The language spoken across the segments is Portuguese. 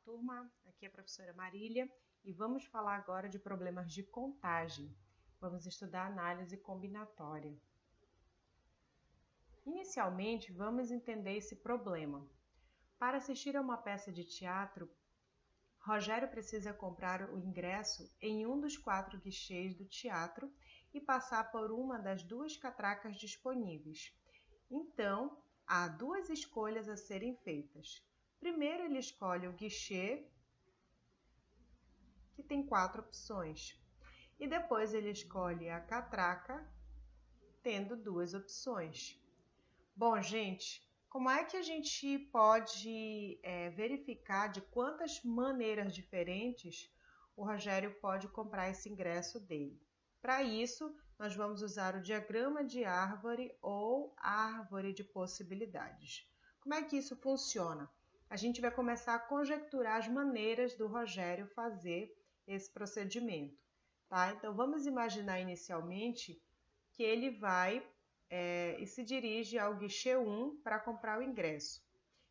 turma, aqui é a professora Marília e vamos falar agora de problemas de contagem. Vamos estudar análise combinatória. Inicialmente, vamos entender esse problema. Para assistir a uma peça de teatro, Rogério precisa comprar o ingresso em um dos 4 guichês do teatro e passar por uma das 2 catracas disponíveis. Então, há 2 escolhas a serem feitas. Primeiro, ele escolhe o guichê, que tem 4 opções, e depois ele escolhe a catraca, tendo 2 opções. Bom, gente, como é que a gente pode verificar de quantas maneiras diferentes o Rogério pode comprar esse ingresso dele? Para isso, nós vamos usar o diagrama de árvore ou árvore de possibilidades. Como é que isso funciona? A gente vai começar a conjecturar as maneiras do Rogério fazer esse procedimento, tá? Então, vamos imaginar inicialmente que ele vai e se dirige ao guichê 1 para comprar o ingresso.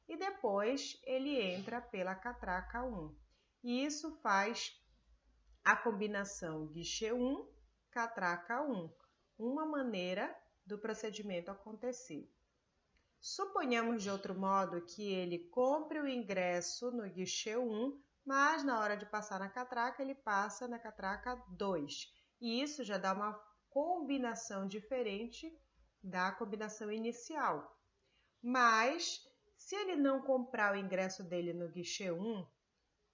E depois ele entra pela catraca 1. E isso faz a combinação guichê 1, catraca 1. Uma maneira do procedimento acontecer. Suponhamos de outro modo que ele compre o ingresso no guichê 1, mas na hora de passar na catraca, ele passa na catraca 2. E isso já dá uma combinação diferente da combinação inicial. Mas, se ele não comprar o ingresso dele no guichê 1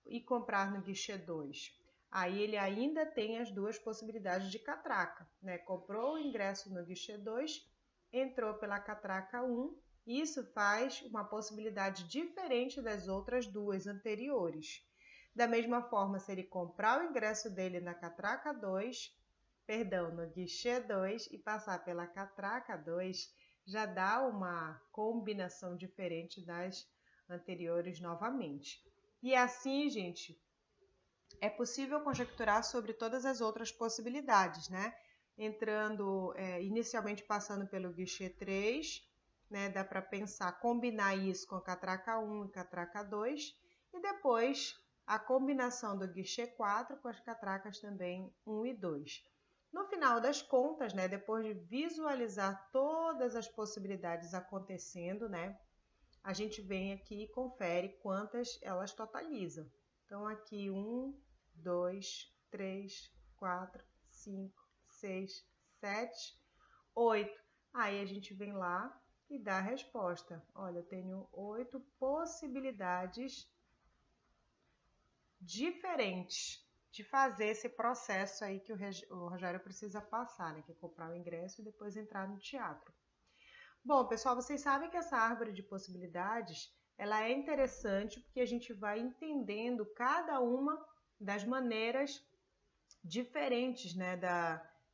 e comprar no guichê 2, aí ele ainda tem as 2 possibilidades de catraca, né? Comprou o ingresso no guichê 2, entrou pela catraca 1, isso faz uma possibilidade diferente das outras 2 anteriores. Da mesma forma, se ele comprar o ingresso dele na catraca 2, no guichê 2 e passar pela catraca 2, já dá uma combinação diferente das anteriores novamente. E assim, gente, é possível conjecturar sobre todas as outras possibilidades, né? Entrando, inicialmente passando pelo guichê 3, né? Dá para pensar, combinar isso com a catraca 1 e catraca 2, e depois a combinação do guichê 4 com as catracas também 1 e 2. No final das contas, né, depois de visualizar todas as possibilidades acontecendo, né, a gente vem aqui e confere quantas elas totalizam. Então, aqui 1, 2, 3, 4, 5, 6, 7, 8. Aí a gente vem lá e dá a resposta. Olha, eu tenho 8 possibilidades diferentes de fazer esse processo aí que o Rogério precisa passar, né? Que é comprar o ingresso e depois entrar no teatro. Bom, pessoal, vocês sabem que essa árvore de possibilidades, ela é interessante porque a gente vai entendendo cada uma das maneiras diferentes, né,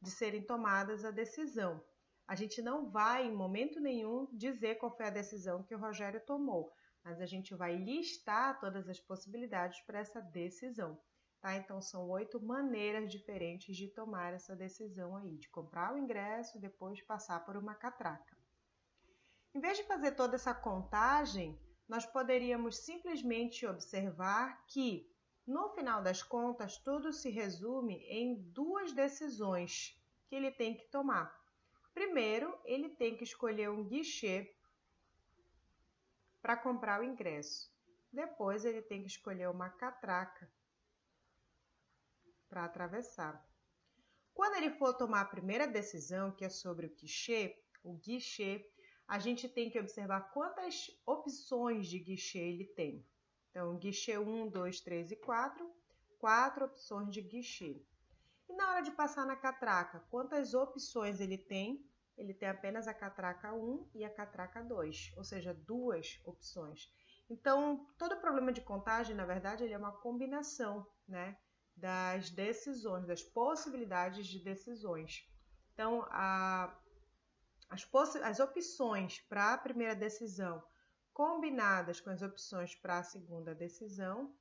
de serem tomadas a decisão. A gente não vai, em momento nenhum, dizer qual foi a decisão que o Rogério tomou, mas a gente vai listar todas as possibilidades para essa decisão. Tá? Então, são 8 maneiras diferentes de tomar essa decisão aí, de comprar o ingresso e depois passar por uma catraca. Em vez de fazer toda essa contagem, nós poderíamos simplesmente observar que, no final das contas, tudo se resume em 2 decisões que ele tem que tomar. Primeiro, ele tem que escolher um guichê para comprar o ingresso. Depois, ele tem que escolher uma catraca para atravessar. Quando ele for tomar a primeira decisão, que é sobre o guichê, a gente tem que observar quantas opções de guichê ele tem. Então, guichê 1, 2, 3 e 4, 4 opções de guichê. E na hora de passar na catraca, quantas opções ele tem? Ele tem apenas a catraca 1 e a catraca 2, ou seja, 2 opções. Então, todo problema de contagem, na verdade, ele é uma combinação, né, das decisões, das possibilidades de decisões. Então, as opções para a primeira decisão combinadas com as opções para a segunda decisão,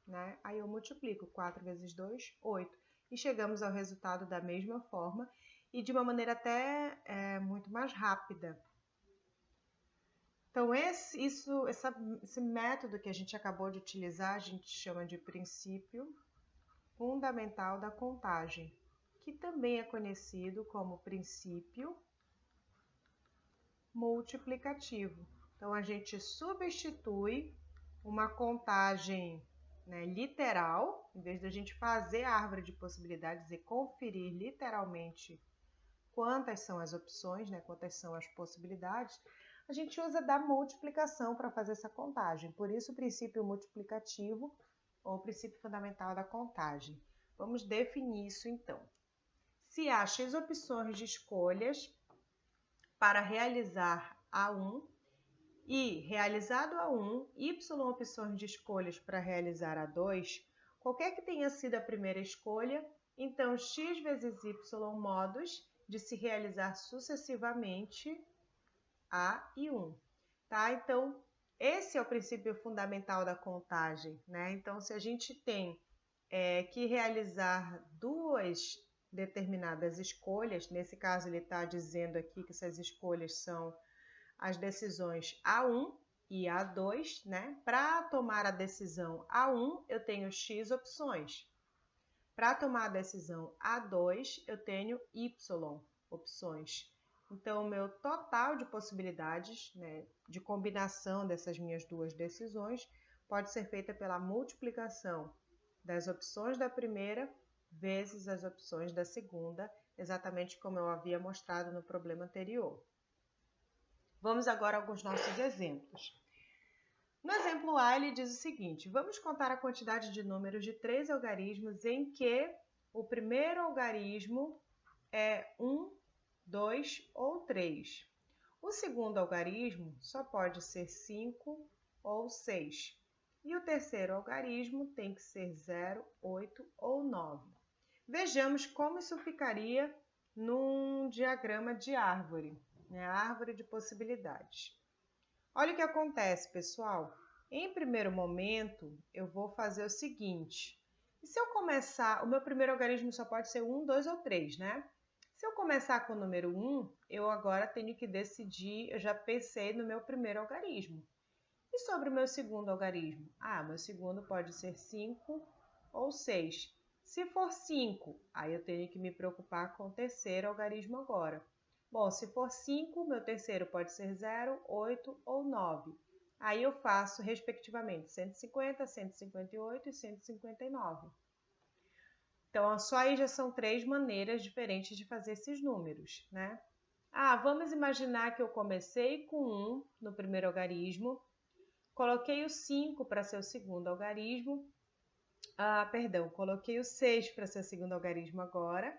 né, aí eu multiplico 4 vezes 2, 8. E chegamos ao resultado da mesma forma e de uma maneira até muito mais rápida. Então, esse método que a gente acabou de utilizar, a gente chama de princípio fundamental da contagem, que também é conhecido como princípio multiplicativo. Então, a gente substitui uma contagem, né, literal, em vez de a gente fazer a árvore de possibilidades e conferir literalmente quantas são as opções, né, quantas são as possibilidades, a gente usa da multiplicação para fazer essa contagem. Por isso, o princípio multiplicativo ou o princípio fundamental da contagem. Vamos definir isso então. Se há x opções de escolhas para realizar A1 e, realizado A1, y opções de escolhas para realizar A2, qualquer que tenha sido a primeira escolha, então x vezes y modos de se realizar sucessivamente A e 1. Tá? Então, esse é o princípio fundamental da contagem, né? Então, se a gente tem que realizar duas determinadas escolhas, nesse caso ele está dizendo aqui que essas escolhas são as decisões A1 e A2, né? Para tomar a decisão A1, eu tenho X opções. Para tomar a decisão A2, eu tenho Y opções. Então, o meu total de possibilidades, né, de combinação dessas minhas duas decisões pode ser feita pela multiplicação das opções da primeira vezes as opções da segunda, exatamente como eu havia mostrado no problema anterior. Vamos agora a alguns nossos exemplos. No exemplo A, ele diz o seguinte: vamos contar a quantidade de números de 3 algarismos em que o primeiro algarismo é 1, 2 ou 3. O segundo algarismo só pode ser 5 ou 6. E o terceiro algarismo tem que ser 0, 8 ou 9. Vejamos como isso ficaria num diagrama de árvore, né? Árvore de possibilidades. Olha o que acontece, pessoal. Em primeiro momento, eu vou fazer o seguinte. E se eu começar, o meu primeiro algarismo só pode ser 1, 2 ou 3, né? Se eu começar com o número 1, eu agora tenho que decidir, eu já pensei no meu primeiro algarismo. E sobre o meu segundo algarismo? Meu segundo pode ser 5 ou 6. Se for 5, aí eu tenho que me preocupar com o terceiro algarismo agora. Bom, se for 5, meu terceiro pode ser 0, 8 ou 9. Aí eu faço, respectivamente, 150, 158 e 159. Então, só aí já são 3 maneiras diferentes de fazer esses números, né? Vamos imaginar que eu comecei com 1 no primeiro algarismo, coloquei o 5 para ser o segundo algarismo, coloquei o 6 para ser o segundo algarismo agora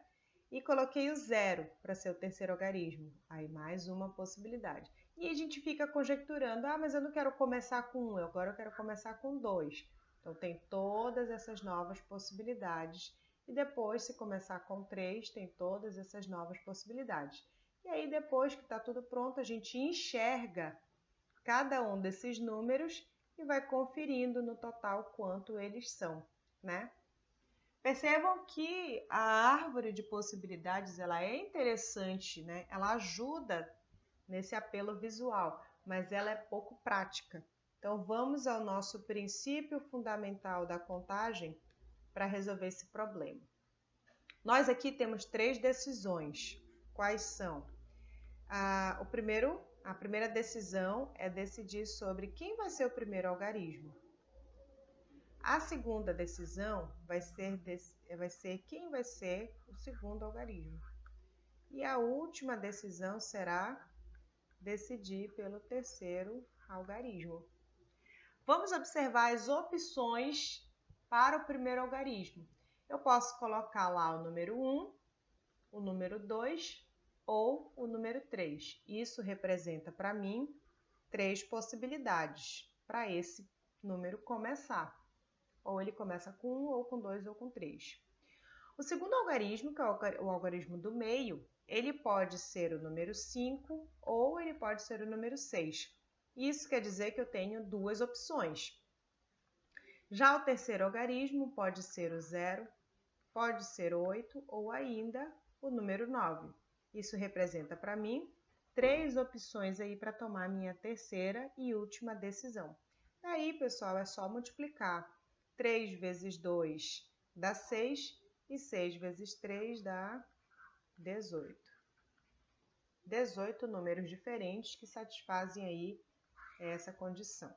e coloquei o 0 para ser o terceiro algarismo. Aí mais uma possibilidade. E a gente fica conjecturando, mas eu não quero começar com 1, agora eu quero começar com 2. Então tem todas essas novas possibilidades. E depois, se começar com 3, tem todas essas novas possibilidades. E aí depois que está tudo pronto, a gente enxerga cada um desses números e vai conferindo no total quanto eles são, né? Percebam que a árvore de possibilidades ela é interessante, né? Ela ajuda nesse apelo visual, mas ela é pouco prática. Então, vamos ao nosso princípio fundamental da contagem para resolver esse problema. Nós aqui temos 3 decisões. Quais são? A primeira decisão é decidir sobre quem vai ser o primeiro algarismo. A segunda decisão vai ser quem vai ser o segundo algarismo. E a última decisão será decidir pelo terceiro algarismo. Vamos observar as opções para o primeiro algarismo. Eu posso colocar lá o número 1, o número 2 ou o número 3. Isso representa para mim 3 possibilidades para esse número começar. Ou ele começa com 1, ou com 2, ou com 3. O segundo algarismo, que é o algarismo do meio, ele pode ser o número 5 ou ele pode ser o número 6. Isso quer dizer que eu tenho 2 opções. Já o terceiro algarismo pode ser o 0, pode ser 8 ou ainda o número 9. Isso representa para mim 3 opções aí para tomar minha terceira e última decisão. Daí, pessoal, é só multiplicar. 3 vezes 2 dá 6 e 6 vezes 3 dá 18. 18 números diferentes que satisfazem aí essa condição.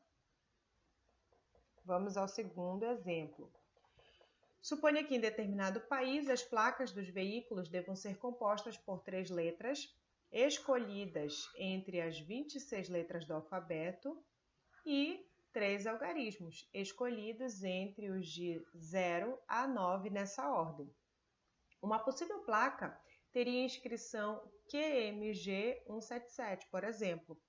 Vamos ao segundo exemplo. Suponha que em determinado país as placas dos veículos devam ser compostas por 3 letras, escolhidas entre as 26 letras do alfabeto, e 3 algarismos, escolhidos entre os de 0 a 9 nessa ordem. Uma possível placa teria inscrição QMG 177, por exemplo.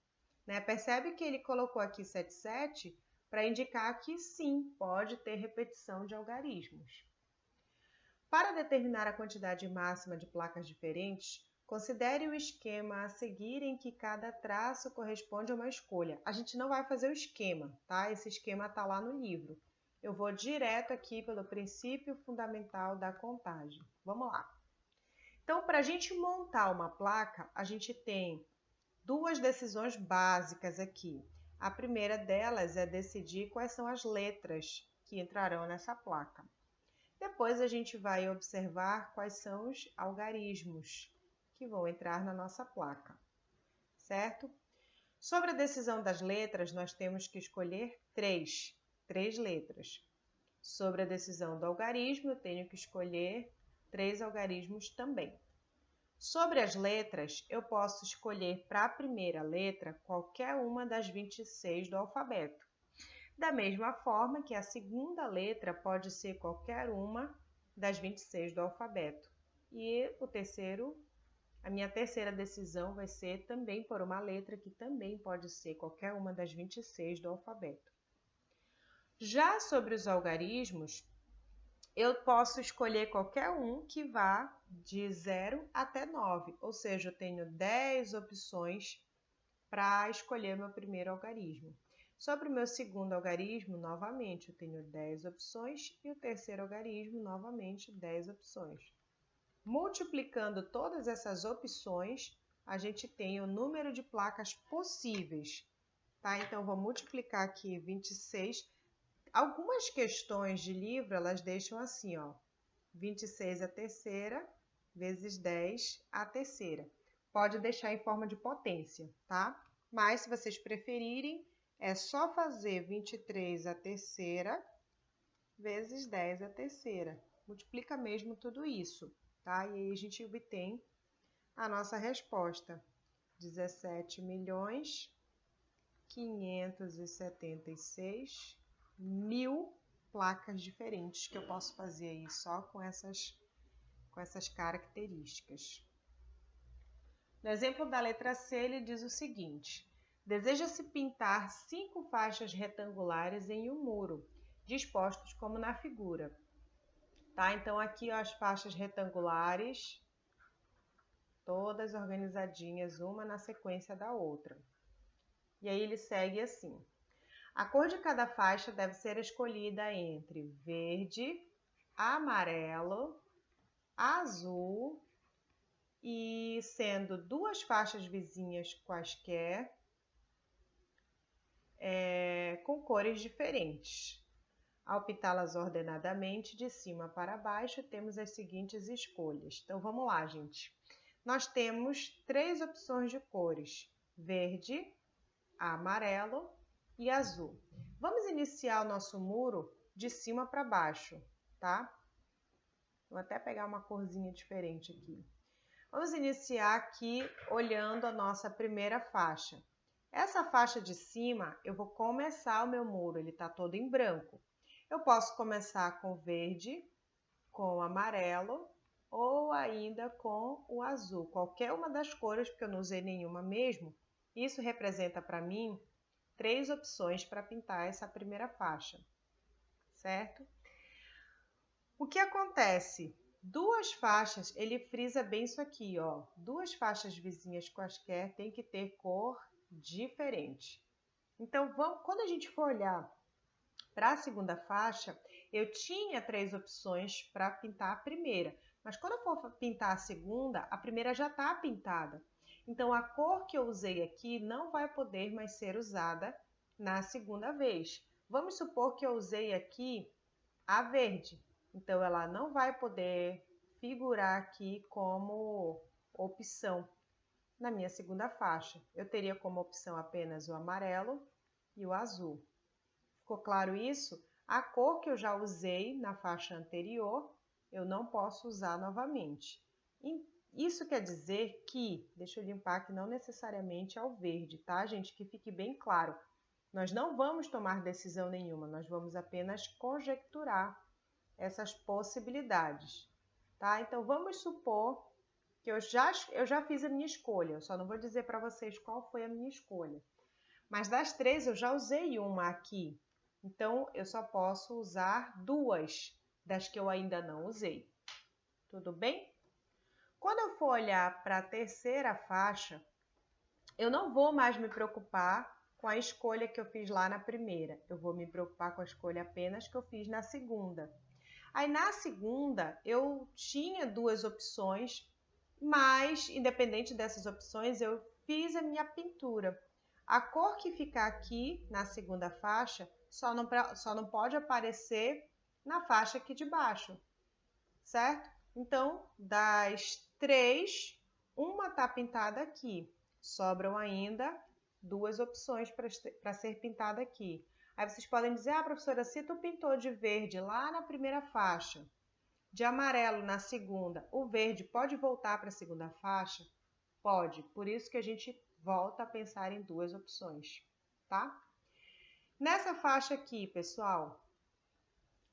Percebe que ele colocou aqui 77 para indicar que sim, pode ter repetição de algarismos. Para determinar a quantidade máxima de placas diferentes, considere o esquema a seguir em que cada traço corresponde a uma escolha. A gente não vai fazer o esquema, tá? Esse esquema está lá no livro. Eu vou direto aqui pelo princípio fundamental da contagem. Vamos lá. Então, para a gente montar uma placa, a gente tem 2 decisões básicas aqui. A primeira delas é decidir quais são as letras que entrarão nessa placa. Depois a gente vai observar quais são os algarismos que vão entrar na nossa placa, certo? Sobre a decisão das letras, nós temos que escolher 3 letras. Sobre a decisão do algarismo, eu tenho que escolher 3 algarismos também. Sobre as letras, eu posso escolher para a primeira letra qualquer uma das 26 do alfabeto. Da mesma forma que a segunda letra pode ser qualquer uma das 26 do alfabeto. E a minha terceira decisão vai ser também por uma letra que também pode ser qualquer uma das 26 do alfabeto. Já sobre os algarismos, eu posso escolher qualquer um que vá de 0 até 9, ou seja, eu tenho 10 opções para escolher meu primeiro algarismo. Sobre o meu segundo algarismo, novamente, eu tenho 10 opções e o terceiro algarismo, novamente, 10 opções. Multiplicando todas essas opções, a gente tem o número de placas possíveis, tá? Então, vou multiplicar aqui 26. Algumas questões de livro, elas deixam assim, ó, 26 a terceira vezes 10 a terceira. Pode deixar em forma de potência, tá? Mas, se vocês preferirem, é só fazer 23 a terceira vezes 10 a terceira. Multiplica mesmo tudo isso, tá? E aí a gente obtém a nossa resposta. 17.576.000 placas diferentes que eu posso fazer aí só com essas características. No exemplo da letra C, ele diz o seguinte: deseja-se pintar 5 faixas retangulares em um muro, dispostos como na figura. Tá? Então, aqui ó, as faixas retangulares, todas organizadinhas, uma na sequência da outra. E aí ele segue assim: a cor de cada faixa deve ser escolhida entre verde, amarelo, azul e sendo 2 faixas vizinhas quaisquer, com cores diferentes. Ao pintá-las ordenadamente, de cima para baixo, temos as seguintes escolhas. Então, vamos lá, gente. Nós temos 3 opções de cores: verde, amarelo e azul. Vamos iniciar o nosso muro de cima para baixo, tá? Vou até pegar uma corzinha diferente aqui. Vamos iniciar aqui olhando a nossa primeira faixa. Essa faixa de cima, eu vou começar o meu muro, ele está todo em branco. Eu posso começar com verde, com amarelo ou ainda com o azul. Qualquer uma das cores, porque eu não usei nenhuma mesmo. Isso representa para mim 3 opções para pintar essa primeira faixa, certo? O que acontece? 2 faixas, ele frisa bem isso aqui, ó. 2 faixas vizinhas quaisquer tem que ter cor diferente. Então, quando a gente for olhar para a segunda faixa, eu tinha 3 opções para pintar a primeira, mas quando eu for pintar a segunda, a primeira já está pintada. Então, a cor que eu usei aqui não vai poder mais ser usada na segunda vez. Vamos supor que eu usei aqui a verde. Então, ela não vai poder figurar aqui como opção na minha segunda faixa. Eu teria como opção apenas o amarelo e o azul. Ficou claro isso? A cor que eu já usei na faixa anterior, eu não posso usar novamente. Isso quer dizer que, deixa eu limpar que não necessariamente é o verde, tá, gente? Que fique bem claro. Nós não vamos tomar decisão nenhuma, nós vamos apenas conjecturar essas possibilidades, tá? Então, vamos supor que eu já fiz a minha escolha, eu só não vou dizer para vocês qual foi a minha escolha. Mas das três, eu já usei uma aqui, então eu só posso usar duas das que eu ainda não usei. Tudo bem? Quando eu for olhar para a terceira faixa, eu não vou mais me preocupar com a escolha que eu fiz lá na primeira. Eu vou me preocupar com a escolha apenas que eu fiz na segunda. Aí na segunda, eu tinha duas opções, mas independente dessas opções, eu fiz a minha pintura. A cor que ficar aqui na segunda faixa só não pode aparecer na faixa aqui de baixo, certo? Então, das três, uma está pintada aqui. Sobram ainda duas opções para ser pintada aqui. Aí vocês podem dizer, professora, se tu pintou de verde lá na primeira faixa, de amarelo na segunda, o verde pode voltar para a segunda faixa? Pode, por isso que a gente volta a pensar em duas opções, tá? Nessa faixa aqui, pessoal,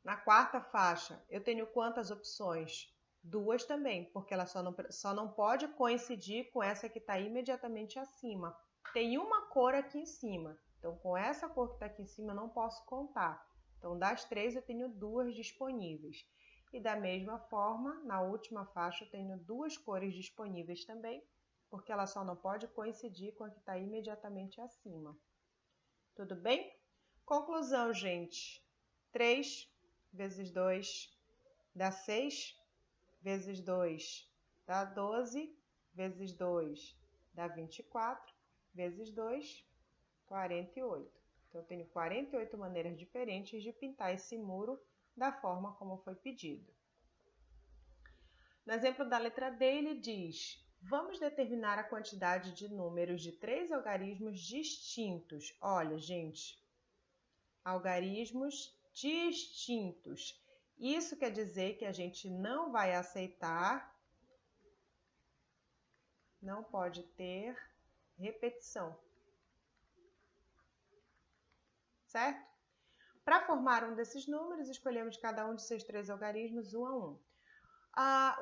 na quarta faixa, eu tenho quantas opções? Duas também, porque ela só não pode coincidir com essa que está imediatamente acima. Tem uma cor aqui em cima, então com essa cor que está aqui em cima eu não posso contar. Então das três eu tenho duas disponíveis. E da mesma forma, na última faixa eu tenho duas cores disponíveis também, porque ela só não pode coincidir com a que está imediatamente acima. Tudo bem? Conclusão, gente. 3 vezes 2 dá 6, vezes 2 dá 12, vezes 2 dá 24, vezes 2, 48. Então, eu tenho 48 maneiras diferentes de pintar esse muro da forma como foi pedido. No exemplo da letra D, ele diz: vamos determinar a quantidade de números de 3 algarismos distintos. Olha, gente, algarismos distintos. Isso quer dizer que a gente não vai aceitar, não pode ter repetição. Certo? Para formar um desses números, escolhemos cada um de seus 3 algarismos, um a um.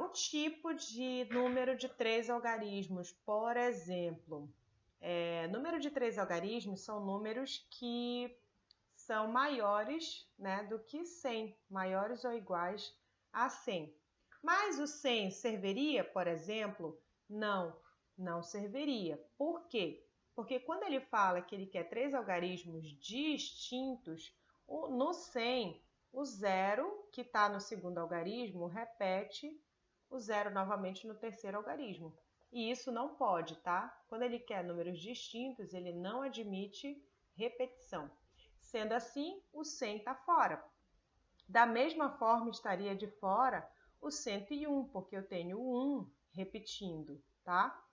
Um tipo de número de 3 algarismos, por exemplo, número de 3 algarismos são números que são maiores, né, do que 100, maiores ou iguais a 100. Mas o 100 serviria, por exemplo? Não, não serviria. Por quê? Porque quando ele fala que ele quer 3 algarismos distintos, no 100, o zero que está no segundo algarismo repete o zero novamente no terceiro algarismo. E isso não pode, tá? Quando ele quer números distintos, ele não admite repetição. Sendo assim, o 100 está fora. Da mesma forma, estaria de fora o 101, porque eu tenho o 1 repetindo, tá?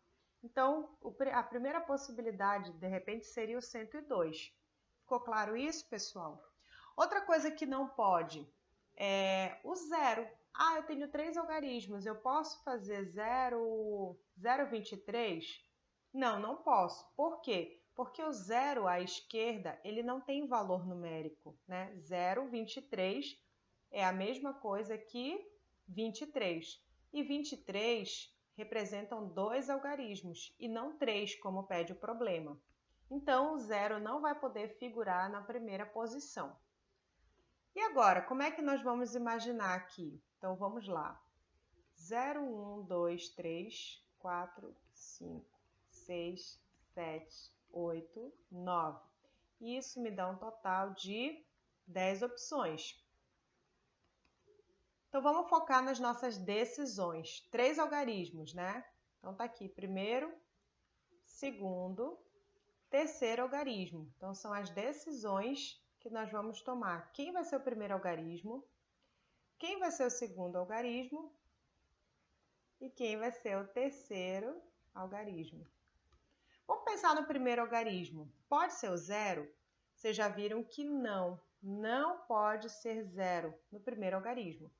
Então, a primeira possibilidade, de repente, seria o 102. Ficou claro isso, pessoal? Outra coisa que não pode é o zero. Eu tenho 3 algarismos, eu posso fazer 0,23? Não, não posso. Por quê? Porque o zero à esquerda, ele não tem valor numérico, né? 0,23 é a mesma coisa que 23. E 23 representam 2 algarismos e não 3, como pede o problema. Então, o zero não vai poder figurar na primeira posição. E agora, como é que nós vamos imaginar aqui? Então, vamos lá. 0, 1, 2, 3, 4, 5, 6, 7, 8, 9. Isso me dá um total de 10 opções. Então, vamos focar nas nossas decisões. 3 algarismos, né? Então, tá aqui. Primeiro, segundo, terceiro algarismo. Então, são as decisões que nós vamos tomar. Quem vai ser o primeiro algarismo? Quem vai ser o segundo algarismo? E quem vai ser o terceiro algarismo? Vamos pensar no primeiro algarismo. Pode ser o zero? Vocês já viram que não pode ser zero no primeiro algarismo.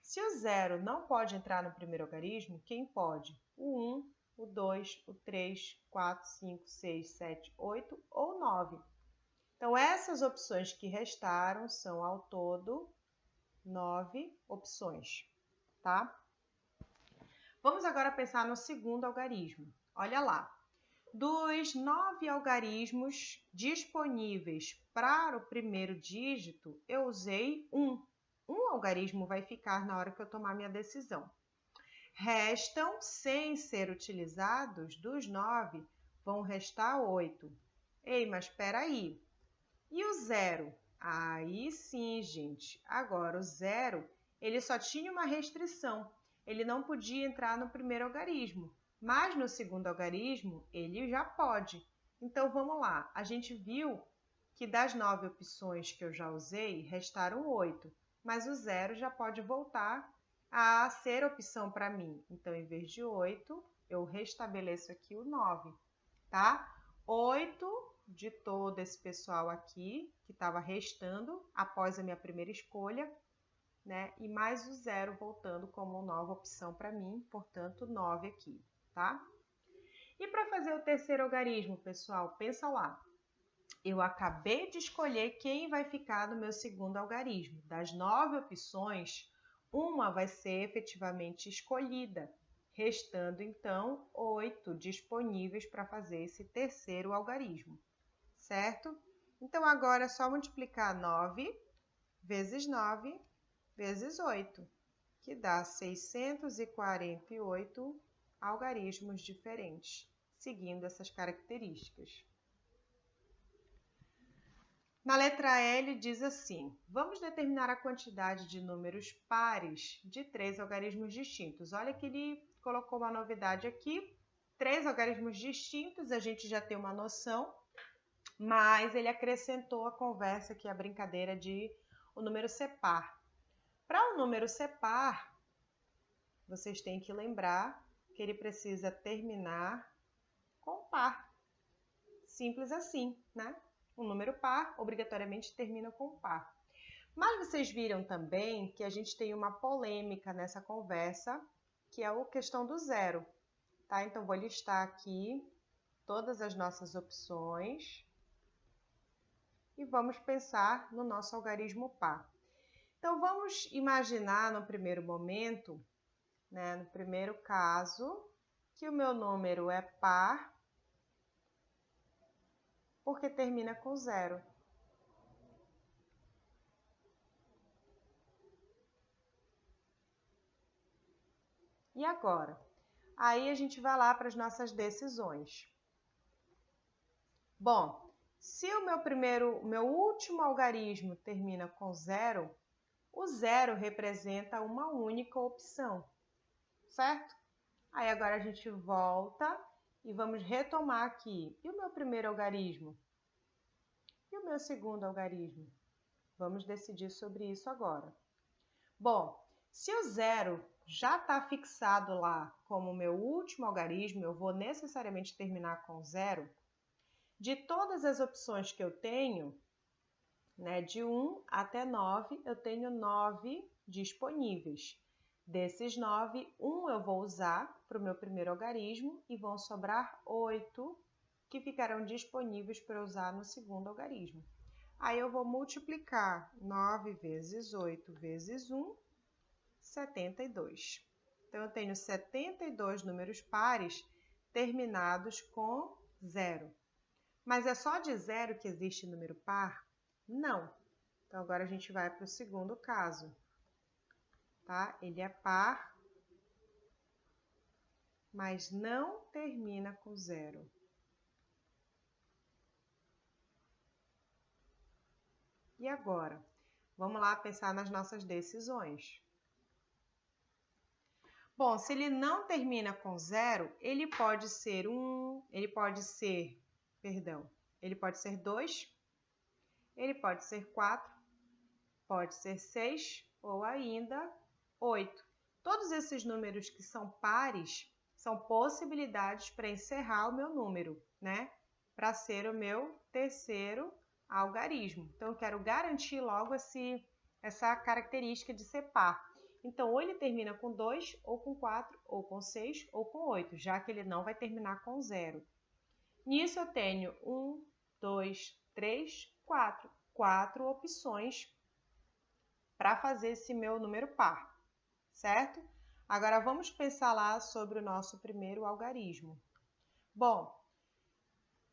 Se o zero não pode entrar no primeiro algarismo, quem pode? O 1, o 2, o 3, 4, 5, 6, 7, 8 ou 9. Então, essas opções que restaram são, ao todo, 9 opções, tá? Vamos agora pensar no segundo algarismo. Olha lá. Dos 9 algarismos disponíveis para o primeiro dígito, eu usei um. Um algarismo vai ficar na hora que eu tomar minha decisão. Restam, sem ser utilizados, dos 9, vão restar 8. Ei, mas espera aí. E o zero? Aí sim, gente. Agora, o zero, ele só tinha uma restrição. Ele não podia entrar no primeiro algarismo. Mas no segundo algarismo, ele já pode. Então, vamos lá. A gente viu que das 9 opções que eu já usei, restaram 8. Mas o zero já pode voltar a ser opção para mim. Então, em vez de 8, eu restabeleço aqui o 9, tá? 8 de todo esse pessoal aqui, que estava restando após a minha primeira escolha, né? E mais o zero voltando como nova opção para mim, portanto, 9 aqui, tá? E para fazer o terceiro algarismo, pessoal, pensa lá. Eu acabei de escolher quem vai ficar no meu segundo algarismo. Das 9 opções, uma vai ser efetivamente escolhida, restando então 8 disponíveis para fazer esse terceiro algarismo, certo? Então agora é só multiplicar 9 vezes 9 vezes 8, que dá 648 algarismos diferentes, seguindo essas características. Na letra L diz assim: vamos determinar a quantidade de números pares de 3 algarismos distintos. Olha que ele colocou uma novidade aqui. 3 algarismos distintos, a gente já tem uma noção, mas ele acrescentou a conversa aqui, a brincadeira de o número ser par. Para o número ser par, vocês têm que lembrar que ele precisa terminar com par. Simples assim, né? Um número par obrigatoriamente termina com par. Mas vocês viram também que a gente tem uma polêmica nessa conversa, que é a questão do zero, tá? Então, vou listar aqui todas as nossas opções e vamos pensar no nosso algarismo par. Então, vamos imaginar no primeiro momento, né, no primeiro caso, que o meu número é par porque termina com zero. E agora? Aí a gente vai lá para as nossas decisões. Bom, se o meu último algarismo termina com zero, o zero representa uma única opção, certo? Aí agora a gente volta e vamos retomar aqui. E o meu primeiro algarismo? E o meu segundo algarismo? Vamos decidir sobre isso agora. Bom, se o zero já está fixado lá como meu último algarismo, eu vou necessariamente terminar com zero. De todas as opções que eu tenho, né, de 1 até 9, eu tenho 9 disponíveis. Desses 9, 1 eu vou usar para o meu primeiro algarismo e vão sobrar 8 que ficarão disponíveis para usar no segundo algarismo. Aí eu vou multiplicar 9 vezes 8 vezes 1, 72. Então, eu tenho 72 números pares terminados com zero. Mas é só de zero que existe número par? Não. Então, agora a gente vai para o segundo caso, tá? Ele é par, mas não termina com zero. E agora? Vamos lá pensar nas nossas decisões. Bom, se ele não termina com 0, ele pode ser 1, ele pode ser 2, ele pode ser 4, pode ser 6 ou ainda 8. Todos esses números que são pares são possibilidades para encerrar o meu número, né? Para ser o meu terceiro algarismo. Então, eu quero garantir logo essa característica de ser par. Então, ou ele termina com 2, ou com 4, ou com 6, ou com 8, já que ele não vai terminar com 0. Nisso eu tenho 1, 2, 3, 4. 4 opções para fazer esse meu número par, certo? Agora vamos pensar lá sobre o nosso primeiro algarismo. Bom,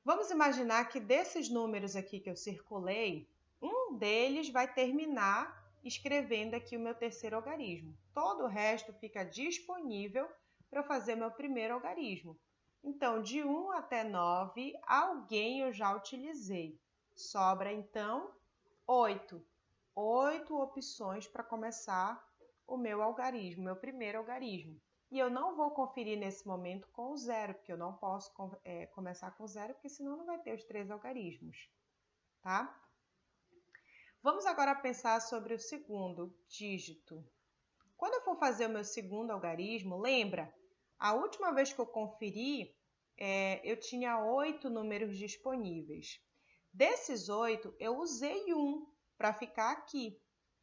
vamos imaginar que desses números aqui que eu circulei, um deles vai terminar escrevendo aqui o meu terceiro algarismo. Todo o resto fica disponível para eu fazer meu primeiro algarismo. Então, de 1 até 9, alguém eu já utilizei. Sobra, então, 8. 8 opções para começar o meu algarismo, meu primeiro algarismo. E eu não vou conferir nesse momento com o 0, porque eu não posso começar com 0, porque senão não vai ter os 3 algarismos, tá? Vamos agora pensar sobre o segundo dígito. Quando eu for fazer o meu segundo algarismo, lembra, a última vez que eu conferi, eu tinha 8 números disponíveis. Desses 8, eu usei um para ficar aqui.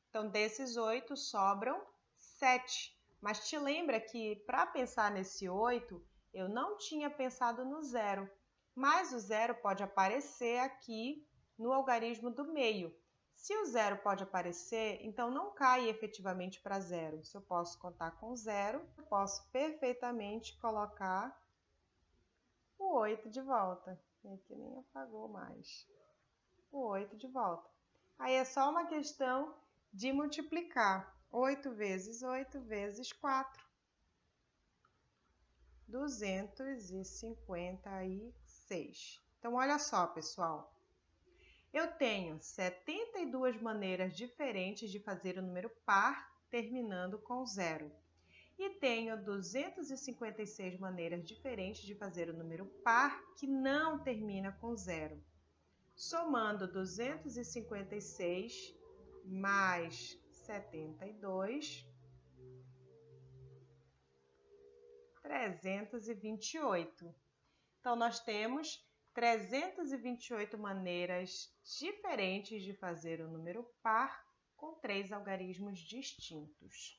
Então, desses 8, sobram 7. Mas te lembra que para pensar nesse 8, eu não tinha pensado no 0. Mas o 0 pode aparecer aqui no algarismo do meio. Se o 0 pode aparecer, então não cai efetivamente para 0. Se eu posso contar com 0, eu posso perfeitamente colocar o 8 de volta. E aqui nem apagou mais. O 8 de volta. Aí é só uma questão de multiplicar. 8 vezes 8 vezes 4. 256. Então, olha só, pessoal. Eu tenho 72 maneiras diferentes de fazer o número par terminando com 0. E tenho 256 maneiras diferentes de fazer o número par que não termina com 0. Somando 256 mais 72, 328. Então, nós temos 328 maneiras diferentes de fazer o número par com 3 algarismos distintos.